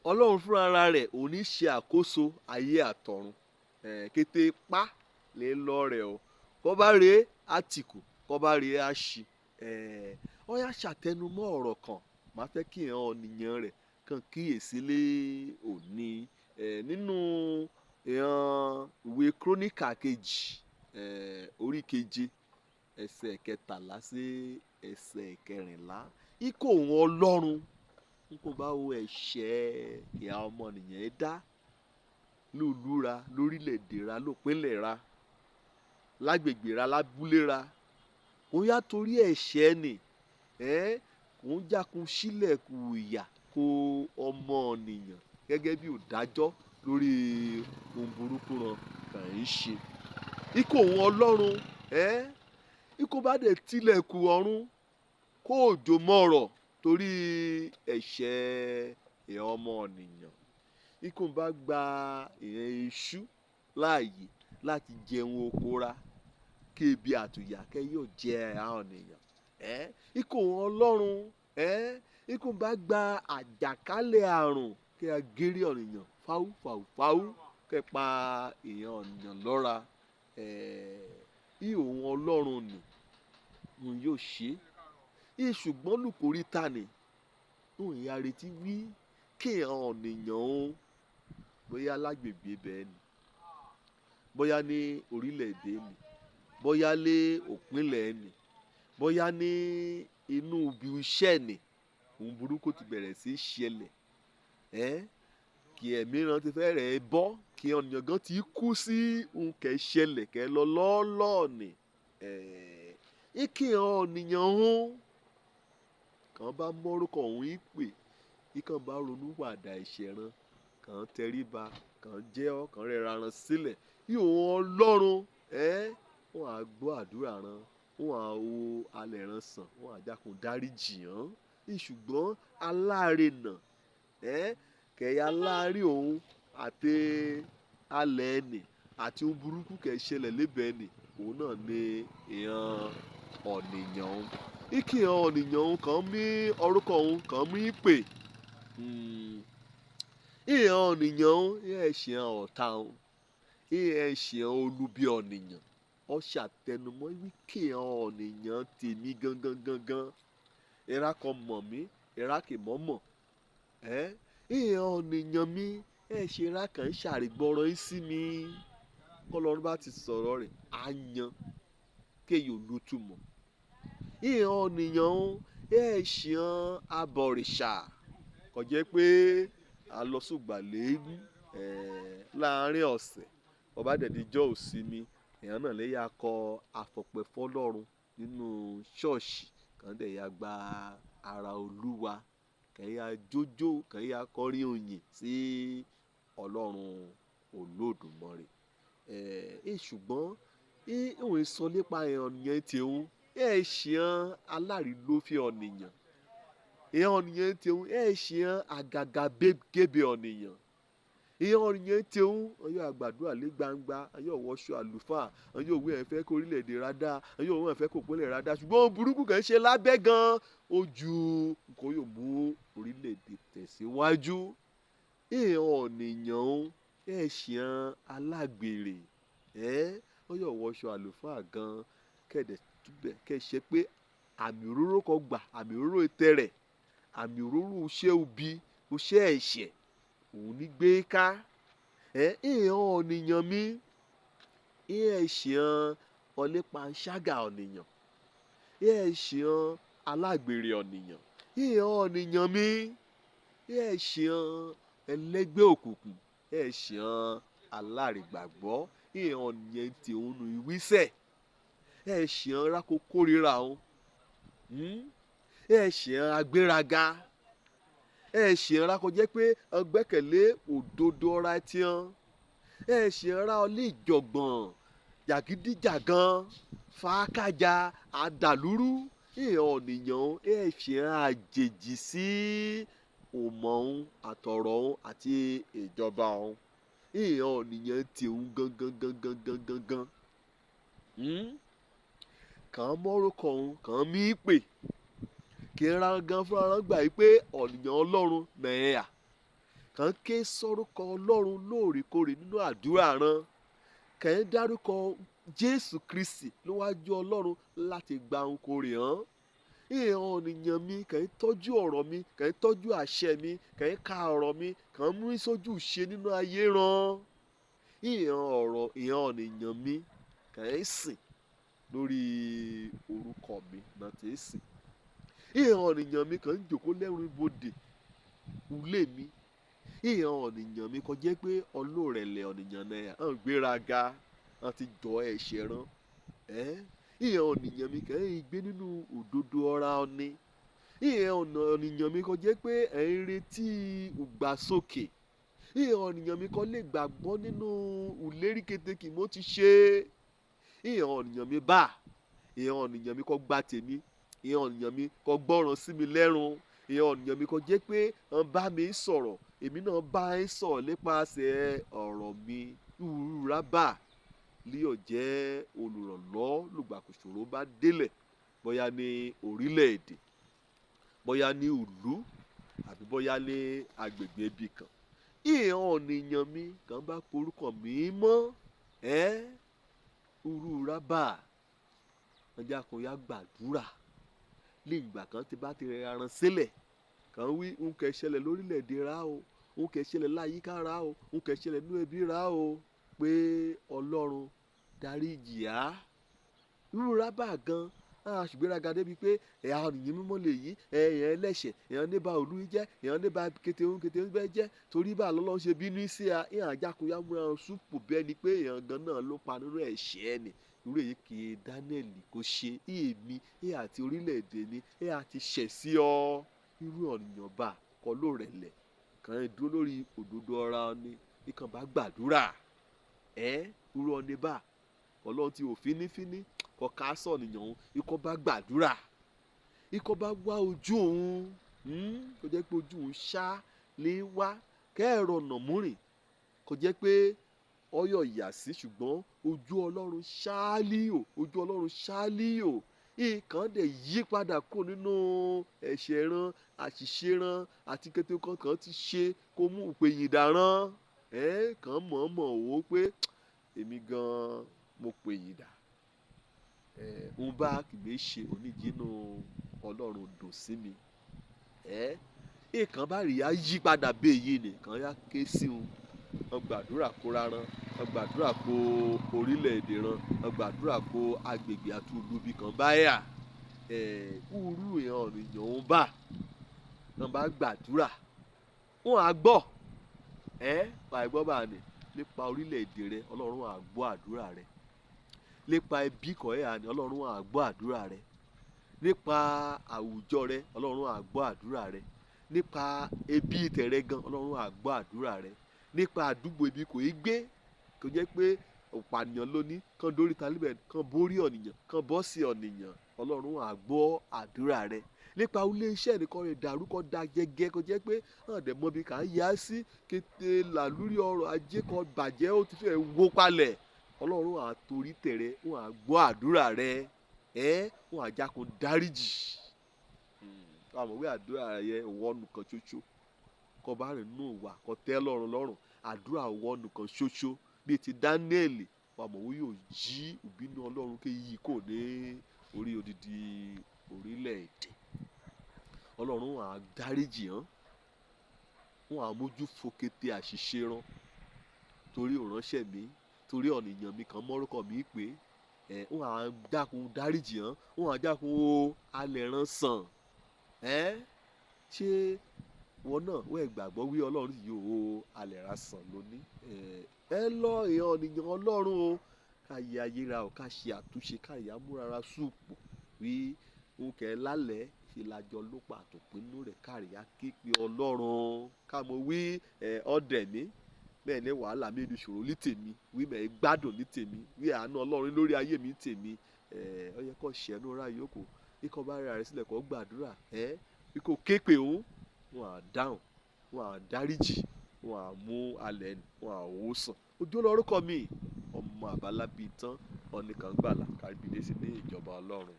ọlọ́run fúnra rẹ̀ ò ní ṣe àkóso ayé àtọ̀run kété pa lè lọ rẹ̀ o kọ́ bá rèé àtìkù kọ́ bá rèé àṣì ó yá ṣàtẹnumọ́ ọ̀rọ̀ kan máa fẹ́ kí èèyàn ọ̀nìyàn rẹ̀ kàn kíyèsí lé òní nínú èèyàn ìwé króníkà kejì orí keje ẹsẹ̀ kẹtàlá sí ẹsẹ̀ kẹrìnlá ikọ̀ òun ọlọ́run n kò bá wo ẹ̀ṣẹ̀ ìhà ọmọnìyàn dá lùlúra lórílẹ̀‐èdè ra lópinlẹ̀ ra lágbègbè ra lábúlé ra kò yá torí ẹ̀ṣẹ̀ ni kò ń jákun sílẹ̀kùn ìyà kó ọmọnìyàn gẹ́gẹ́ bí òdájọ́ lórí ohun burúkú ran kàn ń ṣe ikọ̀ òun ọlọ́run ikọ̀ bá dẹ̀ tilẹ̀kùn ọ̀run kó òjò mọ̀rọ̀ torí ẹ̀ṣẹ̀ ìhà ọmọnìyàn ikùn bá gba ìhàn iṣu láàyè láti jẹun oko ra kí ebi àtùyà kẹ́ yóò jẹ àwọn ènìyàn ikùn ọlọ́run ikùn bá gba àjàkálẹ̀ àrùn kí a gírí ọ̀nìyàn fáwú fáwú fáwú kẹ́ pa ìhàn ọ̀nìyàn lọ́ra ìhòòhùn ọlọ́run ni òun yóò ṣe é ṣùgbọ́n lùkóríta ni òun ìyá retí wí kéèyàn ọ̀nìyàn òun bóyá lágbègbè bẹ́ẹ̀ ni bóyá ní orílẹ̀-èdè ni bóyá lé òpínlẹ̀ ni bóyá ní inú ibi iṣẹ́ ni ohun burúkú ti bẹ̀rẹ̀ sí í ṣẹlẹ̀ kí ẹ̀míràn ti fẹ́ rẹ̀ bọ́ kí ọ̀nìyàn gan ti kú sí ohun kẹ́ ṣẹlẹ̀ kẹ́ lọ lọ́ọ́lọ́ọ̀nì kéèyàn ọ̀nìyàn òun kàn bá mọ́rúkọ òun ìpè kíkàn bá ronú wàdà ìṣẹ̀ran kàn tẹríba kàn jẹ́ kàn rẹ̀ ran sílẹ̀ ìhòòhùn ọlọ́run wọn á gbọ́ àdúrà ran wọn á wo alẹ̀ ran sàn wọn á jákun dáríjì hàn ṣùgbọ́n aláàrẹ̀ kẹ̀yà aláàrí òun àti alẹ̀ ẹnì àti ohun burúkú kẹ̀ ṣẹlẹ̀ lébẹ̀ ẹnì òun náà ní èèyàn ọ̀nìyàn òun ìkìyàn ọ̀nìyàn kàn mí orúkọ òun kàn mí pè ìyàn ọ̀nìyàn ẹ̀ṣẹ̀ ọ̀tá òun ẹ̀ṣẹ̀ olubi ọ̀nìyàn ó ṣàtẹnumọ́ ìkìyàn ọ̀nìyàn tèmi gangan ìrà kan mọ̀ mí ìrà kì mọ́ mọ̀ ìyàn ọ̀nìyàn mi ẹ̀ṣẹ̀ ìrà kan ṣàrìgbọ́rọ̀ sí mi kọ́lọ́run bá ti sọ̀rọ̀ rẹ̀ á yan kéèyàn olùtùmọ̀ ìhàn ọ̀nìyàn ẹ̀ṣẹ̀ abọ̀rìṣà kò jẹ́ pé a lọ sùgbàlẹ́gùn láàrin ọ̀sẹ̀ ọba dẹ̀díjọ́ òsínmi èèyàn náà lè yà kọ àfọ̀pẹ́ fọlọ́run nínú ṣọ́ọ̀ṣì kàn dẹ̀ yà gba ara olúwa kàn yà jójó kàn yà kọrin òyìn sí ọlọ́run olódùmarè ṣùgbọ́n ìwọ̀n sọ nípa ọ̀nìyàn tẹ̀hún ẹ̀ṣẹ̀ alárìlófin ọ̀nìyàn ìyẹn ọ̀nìyàn tẹ̀hún ẹ̀ṣẹ̀ àgàgà gébé ọ̀nìyàn ìyẹn ọ̀nìyàn tẹ̀hún ọyọ́ àgbàdo àlẹ́ gbangba ọyọ́ wọṣọ àlùfáà ọyọ́ òwe ẹ̀fẹ́ kó orílẹ̀-èdè rádá ọyọ́ òwe ẹ̀fẹ́ kó pínlẹ̀ rádá ṣùgbọ́n burúkú kàn ṣe lábẹ́ gan ojú kò yóò mú orílẹ̀-èdè tẹ̀síwájú ìyẹn ọ̀nìyàn ẹ̀ṣẹ̀ alágbèrè ọyọ́ wọṣọ àlùfáà gan kẹ̀dẹ̀ túbẹ̀ kẹ́ ṣe pé àmì òróró kan gbà àmì òróró tẹ̀rẹ̀ àmì òróró iṣẹ́ òbí iṣẹ́ ẹ̀ṣẹ̀ òun ní gbé ká ìhàn ọ̀nìyàn mi ẹ̀ṣẹ̀ ọlẹ́pàṣágà ọ̀nìyàn ẹ̀ṣẹ̀ alágbèrè ọ̀nìyàn ìhàn ọ̀nìyàn mi ẹ̀ṣẹ̀ ẹlẹ́gbẹ́ òkùnkùn ẹ̀ṣẹ̀ alárìgbàgbọ́ ìhàn ọ̀nìyàn tí òun nù ìwísẹ̀ ẹ̀ṣẹ̀ rákò kórìíra òun ẹ̀ṣẹ̀ agbéraga ẹ̀ṣẹ̀ rákò jẹ́ pé ọgbẹ́kẹ̀lé òdodo ọ̀rá tiẹ̀ ẹ̀ṣẹ̀ ra ọlé ìjọ̀gbọ̀n jàgídíjàgan fàákàjà àdàlúrú ìhàn ọ̀nìyàn ẹ̀ṣẹ̀ àjèjì sí òmọ̀ òun àtọ̀rọ̀ òun àti ìjọba òun ìhàn ọ̀nìyàn tí òun gangan kàn mọ́rúkọ òun kàn mí pè kí n ra gan fúnra rán gbà yí pé ọ̀nìyàn ọlọ́run nàìjíríà kàn ń ké sórúkọ ọlọ́run lóòrèkóòrè nínú àdúrà ran, kàn ń dárúkọ Jésù Kristi níwájú ọlọ́run láti gba ohunkóòrè hàn. Ìhàn ènìyàn mi, kàn ń tọ́jú ọ̀rọ̀ mi, kàn ń tọ́jú àṣẹ mi, kàn ń ka ọ̀rọ̀ mi, kàn ń mú sójú ṣe nínú ayé ran. Ìhàn ènìyàn mi, kàn ń sìn lórí orúkọ mi náà tí ń sìn. Ìhàn ènìyàn mi, kàn ń jòkó lẹ́rù ibodè ulé mi. Ìhàn ènìyàn mi kò jẹ́ pé ọlọ́rẹ̀lẹ̀ ènìyàn náà hàn gbéraga àti jọ ẹ̀ṣẹ̀ ran. Ìhàn ènìyàn mi, kàn ń gbé nínú òdodo ọ̀ra ọ̀ni. Ìhàn ènìyàn mi kò jẹ́ pé ẹ̀ ń retí ìgbàsókè. Ìhàn ènìyàn mi kò lè gbàgbọ́ nínú ìlérí kétékì mo ti ṣe. Ìhàn ènìyàn mi bá, ìhàn ènìyàn mi kò gba tèmi. Ìhàn ènìyàn mi kò gbọ́ràn sí mi lẹ́rùn. Ìhàn ènìyàn mi kò jẹ́ pé ń bá mi sọ̀rọ̀, èmi náà bá ń sọ̀rọ̀ nípasẹ̀ ọ̀rọ̀ mi. Ìwúra bá líọ̀ jẹ́ olùrànlọ́ lùgbàkùsòro bá délẹ̀, bóyá ní orílẹ̀-èdè, bóyá ní ìlú, àbí bóyá ní agbègbè ibì kan. Ìhàn ènìyàn mi kàn bá porúkọ mi mọ́, ìwúra bá ọjà kan yá gbàdúrà. Ní ìgbà kan tí bá ti rẹ̀ aran sílẹ̀, kàn wí ń kẹ́ ṣẹlẹ̀ lórílẹ̀-èdè ra o, ń kẹ́ ṣẹlẹ̀ láyìíká ra o, ń kẹ́ ṣẹlẹ̀ nínú ẹbí ra o, pé Ọlọ́run dáríjì á. Ìwúra bá gan àṣìgbéraga débi pé àwọn ènìyàn mímọ́ lè yí èèyàn ẹlẹ́ṣẹ̀, èèyàn ní bá olú jẹ́, èèyàn ní bá kété bẹ́ẹ̀ jẹ́, torí bá lọ́lọ́ ṣe bínú sí a, ìhàn àjàkúnyá múra súpù bẹ́ẹ̀ ni pé èèyàn gan náà ló pa nínú ẹ̀ṣẹ̀ ẹni. Irú èyí kì í Dánẹ́ẹ̀lì kò ṣe èmi, àti orílẹ̀-èdè ni, àti ṣẹ̀ sí ọ. Irú ènìyàn bá kọ́ ló rẹ̀lẹ̀, kàn ń dúró lórí òdodo ọ̀ra ọ̀ni, ìkàn bá gbàdúrà. Irú ọ̀ni bá Ọlọ́run tí ò fínífíní kò ká sọ̀ nìyàn òun, ikọ̀ bá gbàdúrà, ikọ̀ bá wá ojú òun, kò jẹ́ pé ojú òun ṣá lè wá kẹ́ẹ̀rọ ọ̀nà múrìn, kò jẹ́ pé ọyọ̀ ìyà sí, ṣùgbọ́n ojú Ọlọ́run ṣáálíò, ojú Ọlọ́run ṣáálíò. Ìkàn dẹ̀ yí padà kó nínú ẹ̀ṣẹ̀ ran, àṣìṣe ran, àti kété kankan ti ṣe kó mú ìpèyìndà ran. Kàn mọ̀ọ́mọ̀ wò pé èmi gan mo pèyìndà. Ń bá kìí ṣe oníjínú Ọlọ́run dùn sí mi. Ìkàn bá rí ya yí padà bẹ́ẹ̀ yìí nìkan yá ké sí òun. Wọ́n gbàdúrà kó ráran, wọ́n gbàdúrà kó orílẹ̀-èdè ran, wọ́n gbàdúrà kó agbègbè àti olúbi kan báyà. Irú ìhàn ènìyàn òun bá, wọ́n bá gbàdúrà, wọ́n á gbọ́. Wà á gbọ́ bá ní nípa orílẹ̀-èdè rẹ, Ọlọ́run á gbọ́ àdúrà rẹ. Nípa ẹbí kan àní, Ọlọ́run á gbọ́ àdúrà rẹ. Nípa àwùjọ rẹ, Ọlọ́run á gbọ́ àdúrà rẹ. Nípa ẹbí tẹ̀rẹ gan, Ọlọ́run á gbọ́ àdúrà rẹ. Nípa àdúgbò ibi kò í gbé, kò jẹ́ pé ọ̀pànìyàn lóní, kan dórí talíbẹ̀, kan borí ènìyàn, kan bọ́ sí ènìyàn, Ọlọ́run á gbọ́ àdúrà rẹ. Nípa ilé iṣẹ́ nìkan rẹ̀ dàrú kọ́ da gẹ́gẹ́, kò jẹ́ pé àdẹ̀mọ́bí kà ń yá sí kété làlúrí ọrọ̀ ajé kan bàjẹ́, ó ti fẹ́ wó palẹ̀. Ọlọ́run á torí tẹ̀rẹ, wọ́n á gbọ́ àdúrà rẹ. Wọ́n á jákun dáríjì. Àmọ́ wí àdúrà rẹ wọ́n nìkan ṣoṣo. Kọ́ bá rìn nù wà, kọ́ tẹ́ lọ́rùn lọ́rùn. Àdúrà wọ́n nìkan ṣoṣo bíi ti Dánẹ́ẹ̀lì. Àmọ́ wí yóò jí ìbínú Ọlọ́run kí yí kò ní orí odidi orílẹ̀-èdè. Ọlọ́run á dáríjì hàn. Wọ́n á mójú fo kété àṣìṣe ran. Torí òránṣẹ́ mi, torí ènìyàn mi kan mọ́rúkọ mi pé, wọ́n á dákun dáríjì hàn. Wọ́n á dákun o alẹ̀ ran sàn. Ṣé wọn náà wọ́n gbàgbọ́ wí Ọlọ́run yìí o alẹ̀ ra sàn lóní? Lọ ìhàn ènìyàn Ọlọ́run o, ká yẹ ayéra o, ká ṣe àtúnṣe, ká yà múrara súpù wí ń kẹ́ lálẹ́ ìlàjọ ló pa àtòpinnu rẹ̀ kárí á ké pe Ọlọ́run. Ká mo wí ọ̀dẹ̀ mi bẹ́ẹ̀ ni wàhálà mi ní ìṣòro ní tèmi, wí mẹ́ gbádùn ní tèmi, wí àánú Ọlọ́run lórí ayé mi tèmi. Ó yẹ kó ṣẹ́nu ra yòókù, ikọ̀ bá rẹ̀ rẹ̀ sílẹ̀ kó gbàdúrà. Bí kò ké pe òun, wọ́n á dáhùn, wọ́n á dáríjì, wọ́n á mú alẹ̀, wọ́n á wò sàn. Ojú lórúkọ mi, ọmọ àbálábí tán, ọ̀nìkan gbàlà kárí bìdé sí ní ìjọba Ọlọ́run.